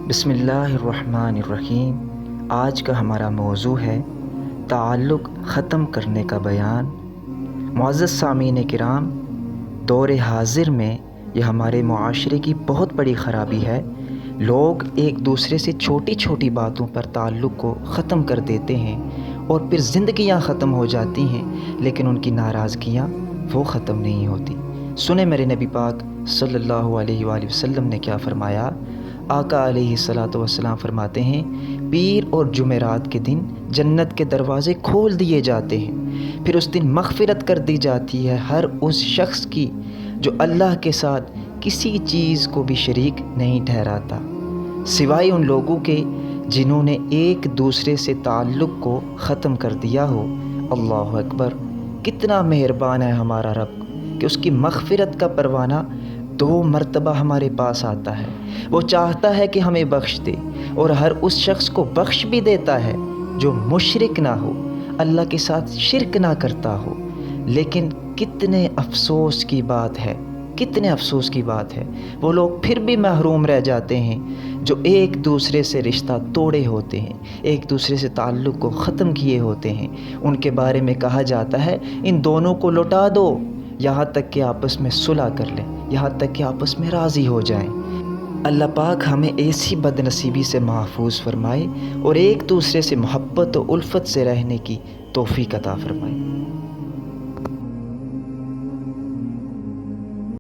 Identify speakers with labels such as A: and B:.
A: بسم اللہ الرحمن الرحیم۔ آج کا ہمارا موضوع ہے تعلق ختم کرنے کا بیان۔ معزز سامعین کرام، دور حاضر میں یہ ہمارے معاشرے کی بہت بڑی خرابی ہے۔ لوگ ایک دوسرے سے چھوٹی چھوٹی باتوں پر تعلق کو ختم کر دیتے ہیں اور پھر زندگیاں ختم ہو جاتی ہیں، لیکن ان کی ناراضگیاں وہ ختم نہیں ہوتی۔ سنیں میرے نبی پاک صلی اللہ علیہ وآلہ وسلم نے کیا فرمایا۔ آقا علیہ الصلاۃ والسلام فرماتے ہیں، پیر اور جمعرات کے دن جنت کے دروازے کھول دیے جاتے ہیں، پھر اس دن مغفرت کر دی جاتی ہے ہر اس شخص کی جو اللہ کے ساتھ کسی چیز کو بھی شریک نہیں ٹھہراتا، سوائے ان لوگوں کے جنہوں نے ایک دوسرے سے تعلق کو ختم کر دیا ہو۔ اللہ اکبر! کتنا مہربان ہے ہمارا رب کہ اس کی مغفرت کا پروانہ 2 مرتبہ ہمارے پاس آتا ہے۔ وہ چاہتا ہے کہ ہمیں بخش دے، اور ہر اس شخص کو بخش بھی دیتا ہے جو مشرک نہ ہو، اللہ کے ساتھ شرک نہ کرتا ہو۔ لیکن کتنے افسوس کی بات ہے، کتنے افسوس کی بات ہے، وہ لوگ پھر بھی محروم رہ جاتے ہیں جو ایک دوسرے سے رشتہ توڑے ہوتے ہیں، ایک دوسرے سے تعلق کو ختم کیے ہوتے ہیں۔ ان کے بارے میں کہا جاتا ہے، ان دونوں کو لوٹا دو یہاں تک کہ آپس میں صلح کر لیں، یہاں تک کہ آپس میں راضی ہو جائیں۔ اللہ پاک ہمیں ایسی بد نصیبی سے محفوظ فرمائے اور ایک دوسرے سے محبت و الفت سے رہنے کی توفیق عطا فرمائے۔